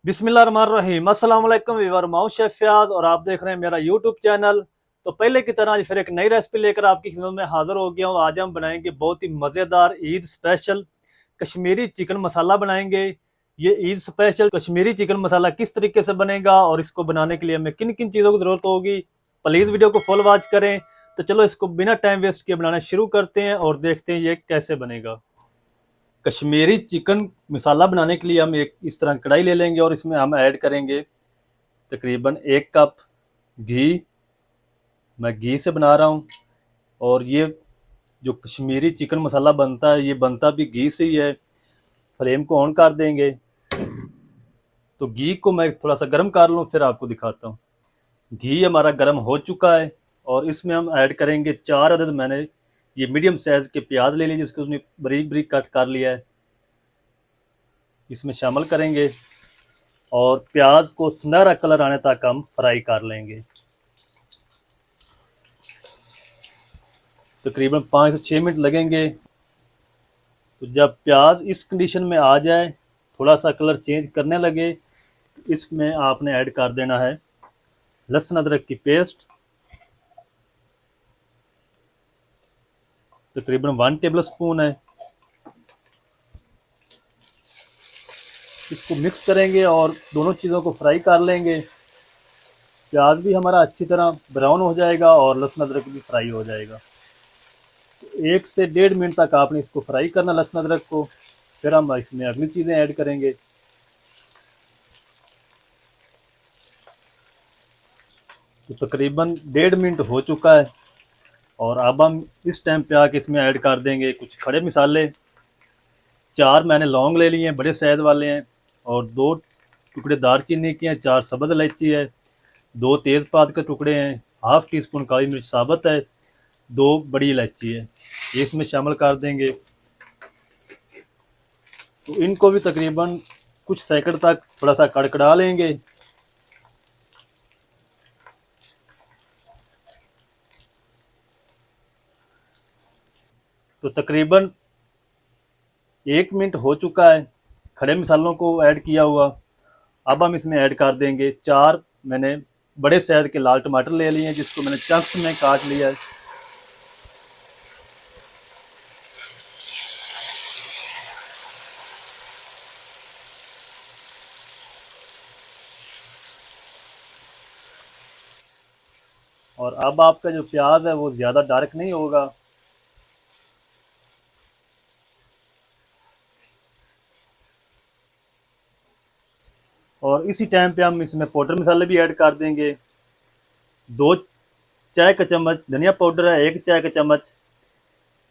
बिस्मिल्लाहिर्रहमानिर्रहीम। अस्सलाम वालेकुम व्यूअर, मैं शेफ फयाज और आप देख रहे हैं मेरा यूट्यूब चैनल। तो पहले की तरह आज फिर एक नई रेसिपी लेकर आपकी खिदमत में हाजिर हो गया हूँ। आज हम बनाएंगे बहुत ही मज़ेदार ईद स्पेशल कश्मीरी चिकन मसाला बनाएंगे। ये ईद स्पेशल कश्मीरी चिकन मसाला किस तरीके से बनेगा और इसको बनाने के लिए हमें किन किन चीज़ों की ज़रूरत होगी, प्लीज़ वीडियो को फुल वॉच करें। तो चलो इसको बिना टाइम वेस्ट किए बनाना शुरू करते हैं और देखते हैं ये कैसे बनेगा। कश्मीरी चिकन मसाला बनाने के लिए हम एक इस तरह कढ़ाई ले लेंगे और इसमें हम ऐड करेंगे तकरीबन 1 कप घी। मैं घी से बना रहा हूँ और ये जो कश्मीरी चिकन मसाला बनता है ये बनता भी घी से ही है। फ्लेम को ऑन कर देंगे। तो घी को मैं थोड़ा सा गर्म कर लूँ फिर आपको दिखाता हूँ। घी हमारा गर्म हो चुका है और इसमें हम ऐड करेंगे 4 अदद मैंने ये मीडियम साइज़ के प्याज ले लिए जिसको उसने बारीक बारीक कट कर लिया है, इसमें शामिल करेंगे और प्याज को सुनहरा कलर आने तक हम फ्राई कर लेंगे। तकरीबन 5 से 6 मिनट लगेंगे। तो जब प्याज इस कंडीशन में आ जाए, थोड़ा सा कलर चेंज करने लगे, तो इसमें आपने ऐड कर देना है लहसुन अदरक की पेस्ट, तकरीबन 1 टेबल स्पून है। इसको मिक्स करेंगे और दोनों चीज़ों को फ्राई कर लेंगे। प्याज भी हमारा अच्छी तरह ब्राउन हो जाएगा और लहसुन अदरक भी फ्राई हो जाएगा। तो 1 से 1.5 मिनट तक आपने इसको फ्राई करना लहसुन अदरक को। फिर हम इसमें अगली चीज़ें ऐड करेंगे। तो तकरीबन 1.5 मिनट हो चुका है और अब हम इस टाइम पे आके इसमें ऐड कर देंगे कुछ खड़े मसाले। 4 मैंने लौंग ले लिए हैं, बड़े साइज़ वाले हैं, और 2 टुकड़े दालचीनी के हैं, 4 सब्ज़ इलायची है, 2 तेज़पात के टुकड़े हैं, हाफ़ टी स्पून काली मिर्च साबुत है, 2 बड़ी इलायची है, ये इसमें शामिल कर देंगे। तो इनको भी तकरीबन कुछ सेकंड तक थोड़ा सा कड़कड़ा लेंगे। तो तकरीबन 1 मिनट हो चुका है खड़े मसालों को ऐड किया हुआ। अब हम इसमें ऐड कर देंगे 4 मैंने बड़े साइज़ के लाल टमाटर ले लिए हैं जिसको मैंने चंक्स में काट लिया है। और अब आपका जो प्याज है वो ज़्यादा डार्क नहीं होगा। और इसी टाइम पे हम इसमें पाउडर मसाले भी ऐड कर देंगे। 2 चाय का चम्मच धनिया पाउडर है, 1 चाय का चम्मच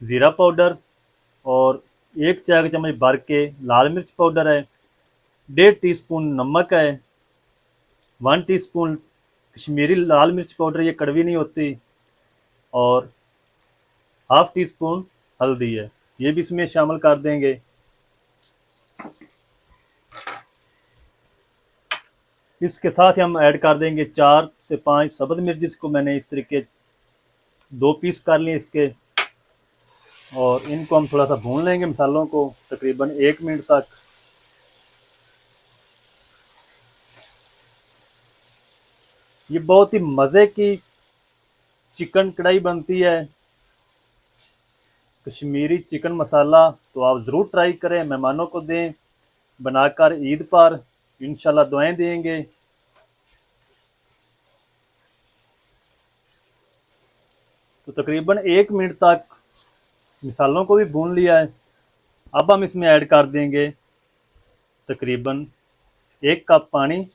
ज़ीरा पाउडर और 1 चाय का चम्मच भर के लाल मिर्च पाउडर है, 1.5 टीस्पून नमक है, 1 टीस्पून कश्मीरी लाल मिर्च पाउडर, ये कड़वी नहीं होती, और हाफ़ टी स्पून हल्दी है, ये भी इसमें शामिल कर देंगे। इसके साथ ही हम ऐड कर देंगे 4 से 5 सब्ज़ मिर्च जिसको मैंने इस तरीके 2 पीस कर लिए इसके, और इनको हम थोड़ा सा भून लेंगे मसालों को तकरीबन 1 मिनट तक। ये बहुत ही मज़े की चिकन कढ़ाई बनती है, कश्मीरी चिकन मसाला। तो आप ज़रूर ट्राई करें, मेहमानों को दें बनाकर ईद पर, इंशाल्लाह दुआएं देंगे। तो तकरीबन 1 मिनट तक मसालों को भी भून लिया है। अब हम इसमें ऐड कर देंगे तकरीबन 1 कप पानी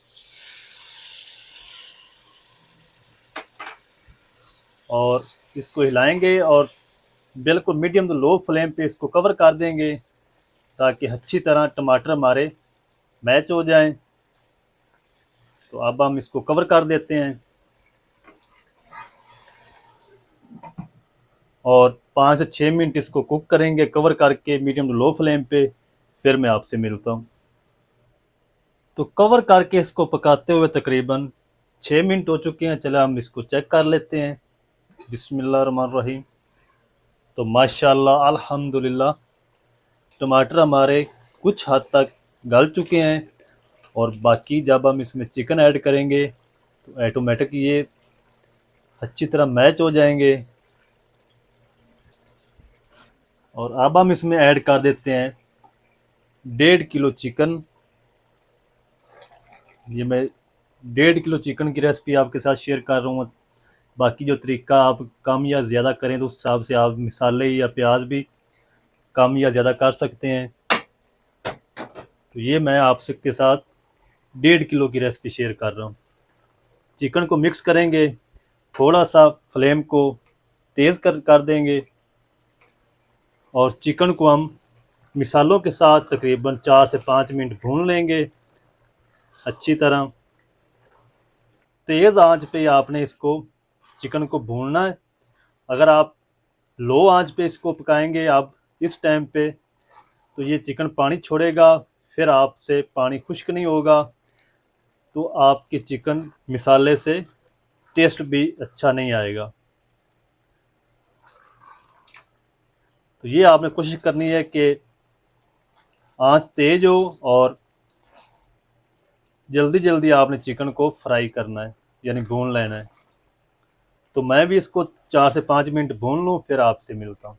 और इसको हिलाएंगे और बिल्कुल मीडियम टू लो फ्लेम पे इसको कवर कर देंगे ताकि अच्छी तरह टमाटर हमारे मैच हो जाएं। तो अब हम इसको कवर कर देते हैं और 5 से 6 मिनट इसको कुक करेंगे कवर करके मीडियम टू लो फ्लेम पे। फिर मैं आपसे मिलता हूँ। तो कवर करके इसको पकाते हुए तकरीबन 6 मिनट हो चुके हैं। चलो हम इसको चेक कर लेते हैं। बिस्मिल्लाहिर्रहमानिर्रहीम। तो माशाल्लाह अल्हम्दुलिल्लाह टमाटर हमारे कुछ हद तक गल चुके हैं और बाकी जब हम इसमें चिकन ऐड करेंगे तो ऑटोमेटिक ये अच्छी तरह मैच हो जाएंगे। और अब हम इसमें ऐड कर देते हैं 1.5 किलो चिकन। ये मैं 1.5 किलो चिकन की रेसिपी आपके साथ शेयर कर रहा हूँ। बाकी जो तरीका आप कम या ज़्यादा करें तो उस हिसाब से आप मसाले या प्याज भी कम या ज़्यादा कर सकते हैं। तो ये मैं आपसे के साथ 1.5 किलो की रेसिपी शेयर कर रहा हूँ। चिकन को मिक्स करेंगे, थोड़ा सा फ्लेम को तेज़ कर देंगे और चिकन को हम मिसालों के साथ तकरीबन 4 से 5 मिनट भून लेंगे अच्छी तरह। तेज़ आंच पे आपने इसको चिकन को भूनना है। अगर आप लो आंच पे इसको पकाएंगे आप इस टाइम पे तो ये चिकन पानी छोड़ेगा, फिर आपसे पानी खुश्क नहीं होगा, तो आपके चिकन मिसाले से टेस्ट भी अच्छा नहीं आएगा। तो ये आपने कोशिश करनी है कि आंच तेज हो और जल्दी जल्दी आपने चिकन को फ्राई करना है, यानी भून लेना है। तो मैं भी इसको 4 से 5 मिनट भून लूँ, फिर आपसे मिलता हूँ।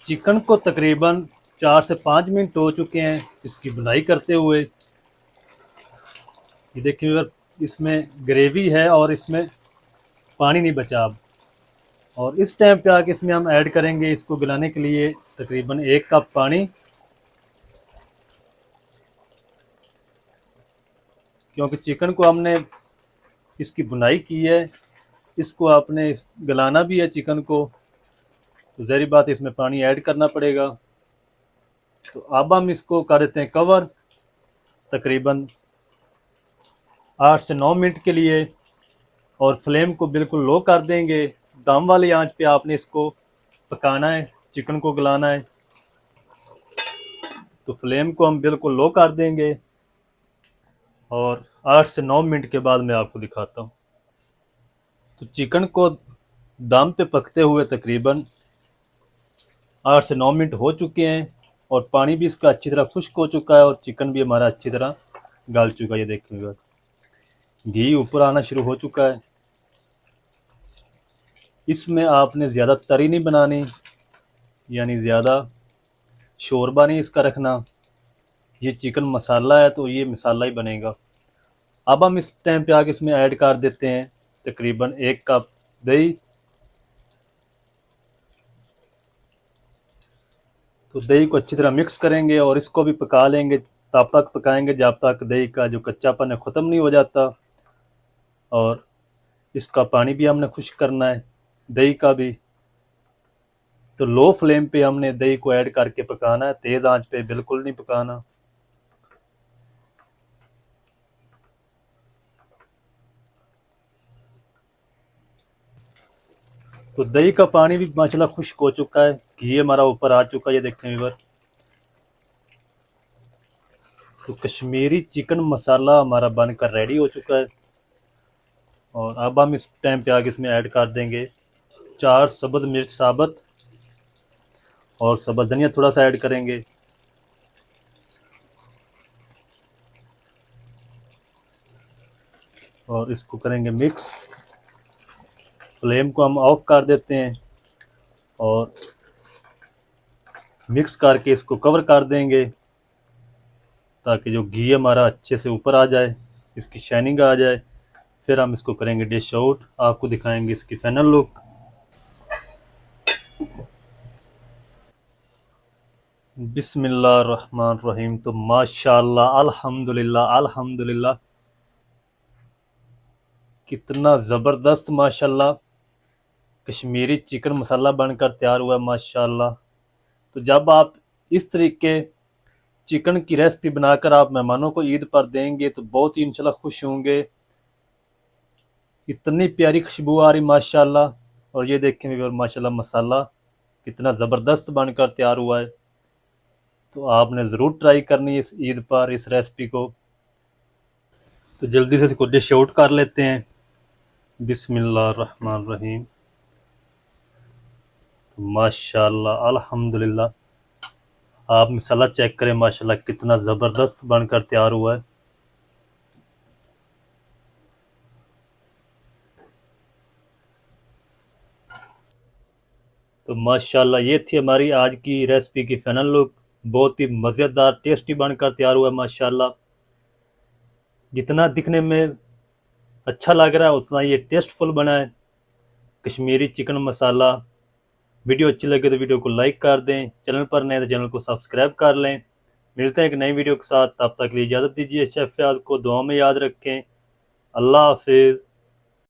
चिकन को तकरीबन 4 से 5 मिनट हो चुके हैं इसकी बुनाई करते हुए। ये देखिए अगर इसमें ग्रेवी है और इसमें पानी नहीं बचा अब। और इस टाइम पे आके इसमें हम ऐड करेंगे इसको गलाने के लिए तकरीबन 1 कप पानी, क्योंकि चिकन को हमने इसकी बुनाई की है, इसको आपने गलाना भी है चिकन को, तो ज़ाहिर बात है इसमें पानी ऐड करना पड़ेगा। तो अब हम इसको कर देते हैं कवर तकरीबन 8 से 9 मिनट के लिए और फ्लेम को बिल्कुल लो कर देंगे। दम वाली आंच पे आपने इसको पकाना है, चिकन को गलाना है। तो फ्लेम को हम बिल्कुल लो कर देंगे और 8 से 9 मिनट के बाद मैं आपको दिखाता हूँ। तो चिकन को दम पे पकते हुए तकरीबन 8 से 9 मिनट हो चुके हैं और पानी भी इसका अच्छी तरह खुश्क हो चुका है और चिकन भी हमारा अच्छी तरह गल चुका है। ये देखिएगा घी ऊपर आना शुरू हो चुका है। इसमें आपने ज़्यादा तरी नहीं बनानी, यानी ज़्यादा शोरबा नहीं इसका रखना। ये चिकन मसाला है तो ये मसाला ही बनेगा। अब हम इस टाइम पे आके इसमें ऐड कर देते हैं तकरीबन 1 कप दही। तो दही को अच्छी तरह मिक्स करेंगे और इसको भी पका लेंगे, तब तक पकाएंगे जब तक दही का जो कच्चापन है ख़त्म नहीं हो जाता। और इसका पानी भी हमने खुश्क करना है, दही का भी। तो लो फ्लेम पे हमने दही को ऐड करके पकाना है, तेज़ आंच पे बिल्कुल नहीं पकाना। तो दही का पानी भी माशाल्लाह खुश्क हो चुका है, घी हमारा ऊपर आ चुका है, ये देखते हैं व्यूअर। तो कश्मीरी चिकन मसाला हमारा बनकर रेडी हो चुका है। और अब हम इस टाइम पे आगे इसमें ऐड कर देंगे 4 सब्ज़ मिर्च साबुत और सब्ज़ धनिया थोड़ा सा ऐड करेंगे। और इसको करेंगे मिक्स। फ्लेम को हम ऑफ कर देते हैं और मिक्स करके इसको कवर कर देंगे ताकि जो घी हमारा अच्छे से ऊपर आ जाए, इसकी शाइनिंग आ जाए। फिर हम इसको करेंगे डिश आउट, आपको दिखाएंगे इसकी फाइनल लुक। बिस्मिल्लाहिर्रहमानिर्रहीम। तो माशाल्लाह अल्हम्दुलिल्लाह अल्हम्दुलिल्लाह, कितना ज़बरदस्त माशाल्लाह कश्मीरी चिकन मसाला बनकर तैयार हुआ माशाल्लाह। तो जब आप इस तरीके चिकन की रेसिपी बनाकर आप मेहमानों को ईद पर देंगे तो बहुत ही इंशाल्लाह खुश होंगे। इतनी प्यारी खुशबू आ रही माशाल्लाह। और ये देखें भी माशाल्लाह मसाला कितना ज़बरदस्त बनकर तैयार हुआ है। तो आपने ज़रूर ट्राई करनी है इस ईद पर इस रेसिपी को। तो जल्दी से इसको डिश आउट कर लेते हैं। बिस्मिल्लाहिर्रहमानिर्रहीम। तो माशाल्लाह अल्हम्दुलिल्लाह आप मसाला चेक करें, माशाल्लाह कितना ज़बरदस्त बनकर तैयार हुआ है। तो माशाल्लाह ये थी हमारी आज की रेसिपी की फाइनल लुक। बहुत ही मज़ेदार टेस्टी बनकर तैयार हुआ है माशाल्लाह। जितना दिखने में अच्छा लग रहा है उतना ये टेस्टफुल बना है। कश्मीरी चिकन मसाला। वीडियो अच्छी लगे तो वीडियो को लाइक कर दें, चैनल पर नए तो चैनल को सब्सक्राइब कर लें। मिलते हैं एक नई वीडियो के साथ, तब तक के लिए इजाज़त दीजिए। शेफ फयाज को दुआ में याद रखें। अल्लाह हाफिज़।